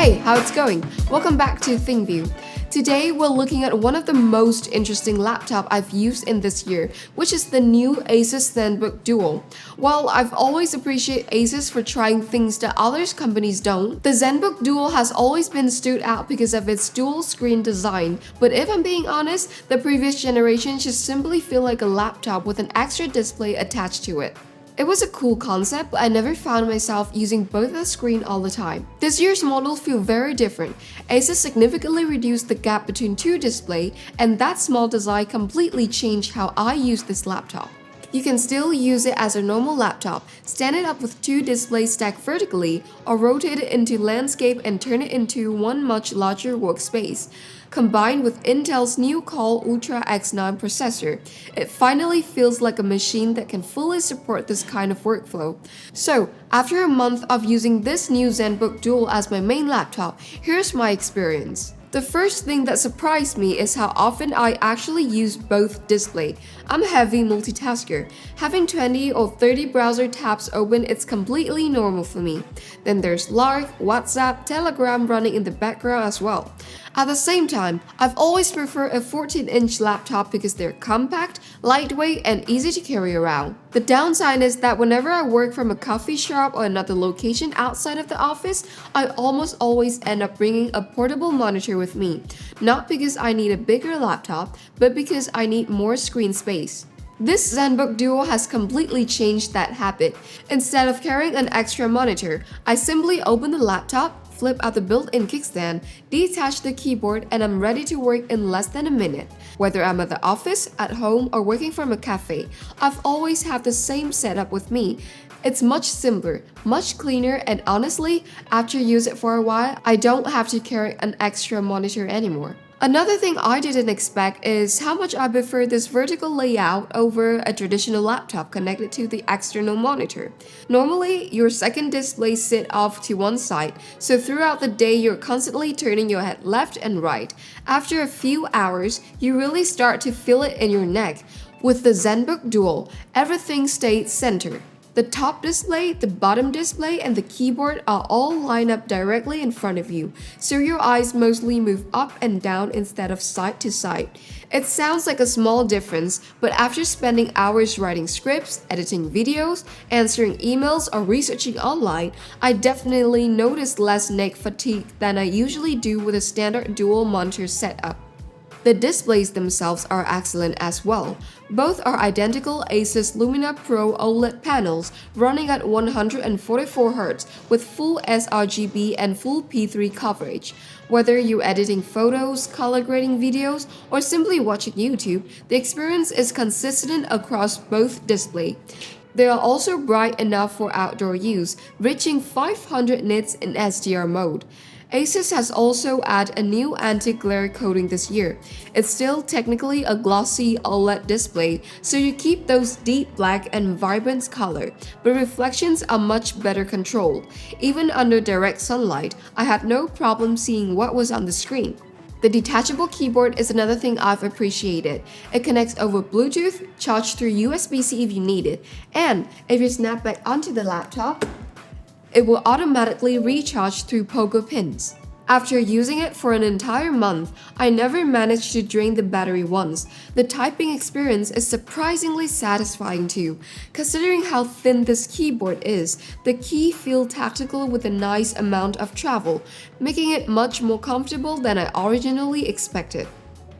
Hey, how it's going? Welcome back to ThinkView. Today we're looking at one of the most interesting laptops I've used in this year, which is the new Asus Zenbook Duo. While I've always appreciated Asus for trying things that other companies don't, the Zenbook Duo has always been stood out because of its dual screen design. But if I'm being honest, the previous generation just simply feel like a laptop with an extra display attached to it. It was a cool concept, but I never found myself using both the screen all the time. This year's models feel very different. Asus significantly reduced the gap between two displays, and that small design completely changed how I use this laptop. You can still use it as a normal laptop, stand it up with two displays stacked vertically, or rotate it into landscape and turn it into one much larger workspace. Combined with Intel's new Core Ultra X9 processor, it finally feels like a machine that can fully support this kind of workflow. So, after a month of using this new Zenbook Duo as my main laptop, here's my experience. The first thing that surprised me is how often I actually use both displays. I'm a heavy multitasker. Having 20 or 30 browser tabs open is completely normal for me. Then there's Lark, WhatsApp, Telegram running in the background as well. At the same time, I've always preferred a 14-inch laptop because they're compact, lightweight, and easy to carry around. The downside is that whenever I work from a coffee shop or another location outside of the office, I almost always end up bringing a portable monitor with me. Not because I need a bigger laptop, but because I need more screen space. This Zenbook Duo has completely changed that habit. Instead of carrying an extra monitor, I simply open the laptop, flip out the built-in kickstand, detach the keyboard, and I'm ready to work in less than a minute. Whether I'm at the office, at home, or working from a cafe, I've always had the same setup with me. It's much simpler, much cleaner, and honestly, after you use it for a while, I don't have to carry an extra monitor anymore. Another thing I didn't expect is how much I prefer this vertical layout over a traditional laptop connected to the external monitor. Normally, your second display sits off to one side, so throughout the day you're constantly turning your head left and right. After a few hours, you really start to feel it in your neck. With the Zenbook Duo, everything stays centered. The top display, the bottom display, and the keyboard are all lined up directly in front of you, so your eyes mostly move up and down instead of side to side. It sounds like a small difference, but after spending hours writing scripts, editing videos, answering emails, or researching online, I definitely noticed less neck fatigue than I usually do with a standard dual monitor setup. The displays themselves are excellent as well. Both are identical Asus Lumina Pro OLED panels running at 144Hz with full sRGB and full P3 coverage. Whether you're editing photos, color grading videos, or simply watching YouTube, the experience is consistent across both displays. They are also bright enough for outdoor use, reaching 500 nits in SDR mode. Asus has also added a new anti-glare coating this year. It's still technically a glossy OLED display, so you keep those deep black and vibrant color, but reflections are much better controlled. Even under direct sunlight, I had no problem seeing what was on the screen. The detachable keyboard is another thing I've appreciated. It connects over Bluetooth, charged through USB-C if you need it, and if you snap back onto the laptop, it will automatically recharge through pogo pins. After using it for an entire month, I never managed to drain the battery once. The typing experience is surprisingly satisfying too. Considering how thin this keyboard is, the keys feel tactical with a nice amount of travel, making it much more comfortable than I originally expected.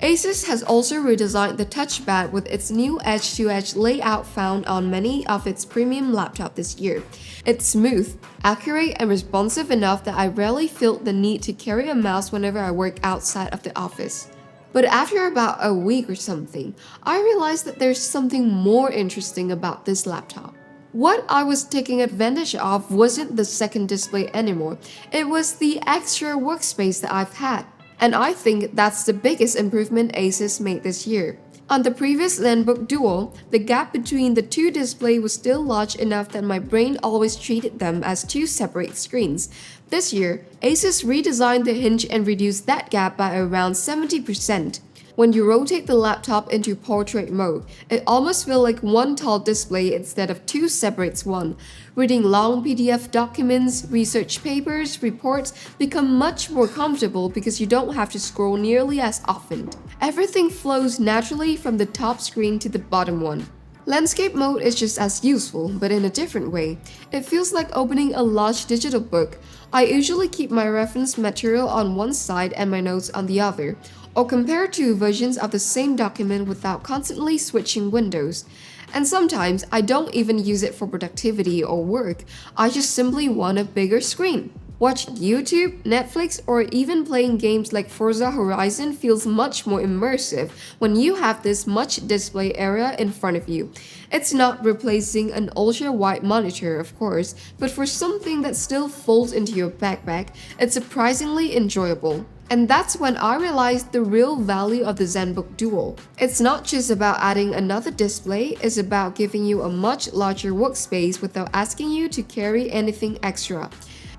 Asus has also redesigned the touchpad with its new edge-to-edge layout found on many of its premium laptops this year. It's smooth, accurate, and responsive enough that I rarely feel the need to carry a mouse whenever I work outside of the office. But after about a week or something, I realized that there's something more interesting about this laptop. What I was taking advantage of wasn't the second display anymore, it was the extra workspace that I've had. And I think that's the biggest improvement Asus made this year. On the previous Zenbook Duo, the gap between the two displays was still large enough that my brain always treated them as two separate screens. This year, Asus redesigned the hinge and reduced that gap by around 70%. When you rotate the laptop into portrait mode, it almost feels like one tall display instead of two separates one. Reading long PDF documents, research papers, reports become much more comfortable because you don't have to scroll nearly as often. Everything flows naturally from the top screen to the bottom one. Landscape mode is just as useful, but in a different way. It feels like opening a large digital book. I usually keep my reference material on one side and my notes on the other, or compare two versions of the same document without constantly switching windows. And sometimes I don't even use it for productivity or work, I just simply want a bigger screen. Watching YouTube, Netflix, or even playing games like Forza Horizon feels much more immersive when you have this much display area in front of you. It's not replacing an ultra-wide monitor, of course, but for something that still folds into your backpack, it's surprisingly enjoyable. And that's when I realized the real value of the Zenbook Duo. It's not just about adding another display, it's about giving you a much larger workspace without asking you to carry anything extra.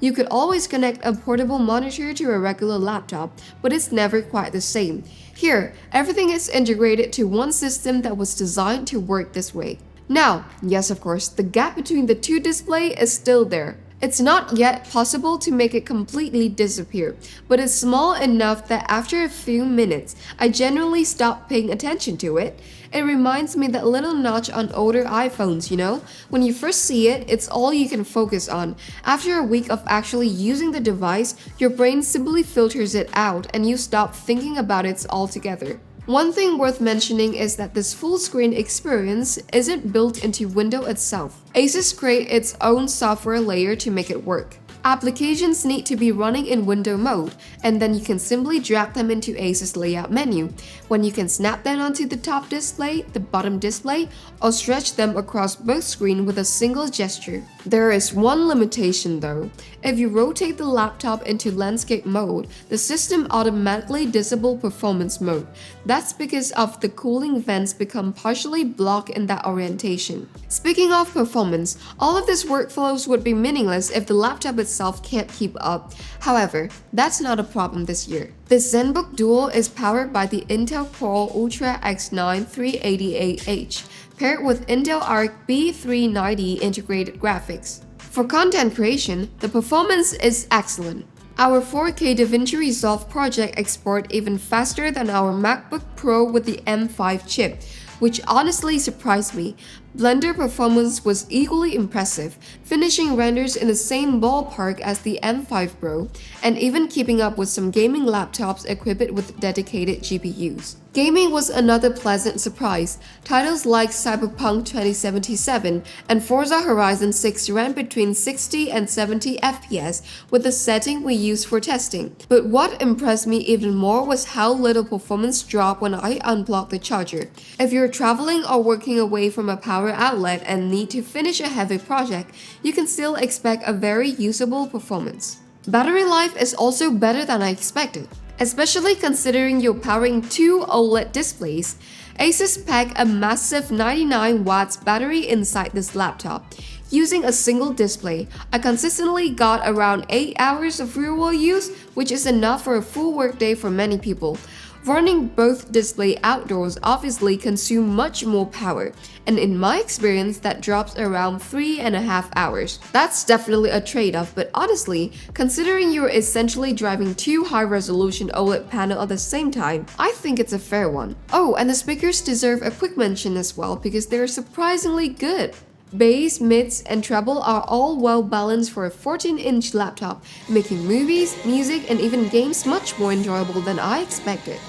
You could always connect a portable monitor to a regular laptop, but it's never quite the same. Here, everything is integrated to one system that was designed to work this way. Now, yes, of course, the gap between the two displays is still there. It's not yet possible to make it completely disappear, but it's small enough that after a few minutes, I generally stop paying attention to it. It reminds me that little notch on older iPhones, you know? When you first see it, it's all you can focus on. After a week of actually using the device, your brain simply filters it out and you stop thinking about it altogether. One thing worth mentioning is that this full screen experience isn't built into Windows itself. Asus created its own software layer to make it work. Applications need to be running in window mode, and then you can simply drag them into Asus layout menu, when you can snap them onto the top display, the bottom display, or stretch them across both screens with a single gesture. There is one limitation though. If you rotate the laptop into landscape mode, the system automatically disables performance mode. That's because of the cooling vents become partially blocked in that orientation. Speaking of performance, all of these workflows would be meaningless if the laptop itself can't keep up. However, that's not a problem this year. This Zenbook Duo is powered by the Intel Core Ultra X9 388H, paired with Intel Arc B390 integrated graphics. For content creation, the performance is excellent. Our 4K DaVinci Resolve project export even faster than our MacBook Pro with the M5 chip, which honestly surprised me. Blender performance was equally impressive, finishing renders in the same ballpark as the M5 Pro, and even keeping up with some gaming laptops equipped with dedicated GPUs. Gaming was another pleasant surprise. Titles like Cyberpunk 2077 and Forza Horizon 6 ran between 60 and 70 FPS with the setting we used for testing. But what impressed me even more was how little performance dropped when I unplugged the charger. If you're traveling or working away from a power outlet and need to finish a heavy project, you can still expect a very usable performance. Battery life is also better than I expected. Especially considering you're powering two OLED displays, Asus packed a massive 99 watts battery inside this laptop. Using a single display, I consistently got around 8 hours of real-world use, which is enough for a full workday for many people. Running both displays outdoors obviously consumes much more power, and in my experience that drops around 3.5 hours. That's definitely a trade-off, but honestly, considering you're essentially driving two high-resolution OLED panels at the same time, I think it's a fair one. Oh, and the speakers deserve a quick mention as well because they're surprisingly good. Bass, mids, and treble are all well balanced for a 14-inch laptop, making movies, music, and even games much more enjoyable than I expected.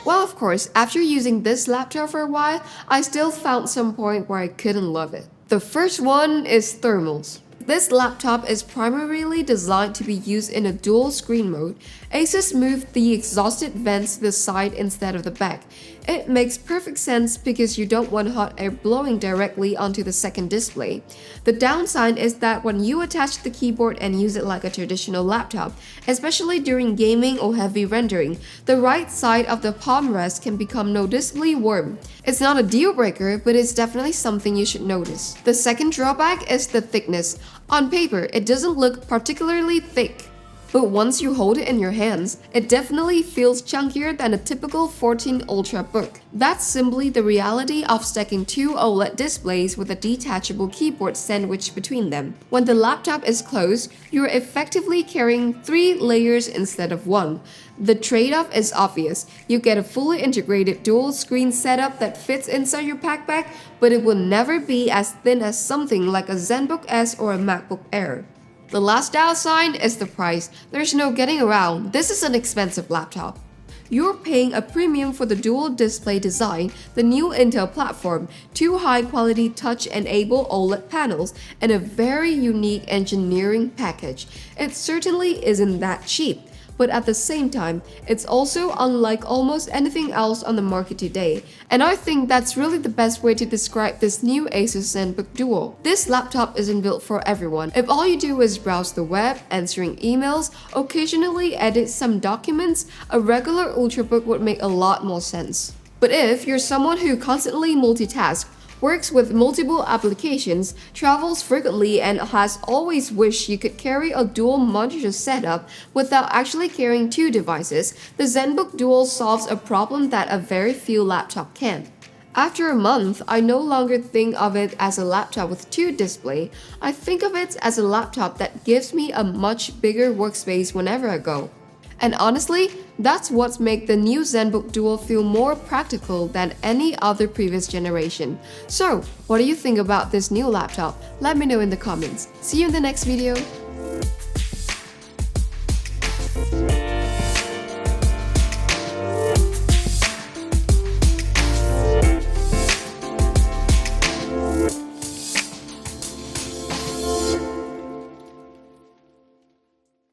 Well, of course, after using this laptop for a while, I still found some point where I couldn't love it. The first one is thermals. This laptop is primarily designed to be used in a dual screen mode. Asus moved the exhausted vents to the side instead of the back. It makes perfect sense because you don't want hot air blowing directly onto the second display. The downside is that when you attach the keyboard and use it like a traditional laptop, especially during gaming or heavy rendering, the right side of the palm rest can become noticeably warm. It's not a deal breaker, but it's definitely something you should notice. The second drawback is the thickness. On paper, it doesn't look particularly thick. but once you hold it in your hands, it definitely feels chunkier than a typical 14 Ultrabook. That's simply the reality of stacking two OLED displays with a detachable keyboard sandwiched between them. When the laptop is closed, you're effectively carrying 3 layers instead of 1. The trade-off is obvious. You get a fully integrated dual-screen setup that fits inside your packbag, but it will never be as thin as something like a Zenbook S or a MacBook Air. The last downside is the price. There's no getting around. This is an expensive laptop. You're paying a premium for the dual display design, the new Intel platform, 2 high-quality touch-enabled OLED panels, and a very unique engineering package. It certainly isn't that cheap. But at the same time, it's also unlike almost anything else on the market today. And I think that's really the best way to describe this new Asus Zenbook Duo. This laptop isn't built for everyone. If all you do is browse the web, answering emails, occasionally edit some documents, a regular Ultrabook would make a lot more sense. But if you're someone who constantly multitasks, works with multiple applications, travels frequently, and has always wished you could carry a dual monitor setup without actually carrying 2 devices, the Zenbook Duo solves a problem that a very few laptops can. After a month, I no longer think of it as a laptop with 2 displays. I think of it as a laptop that gives me a much bigger workspace whenever I go. And honestly, that's what makes the new Zenbook Duo feel more practical than any other previous generation. So, what do you think about this new laptop? Let me know in the comments. See you in the next video.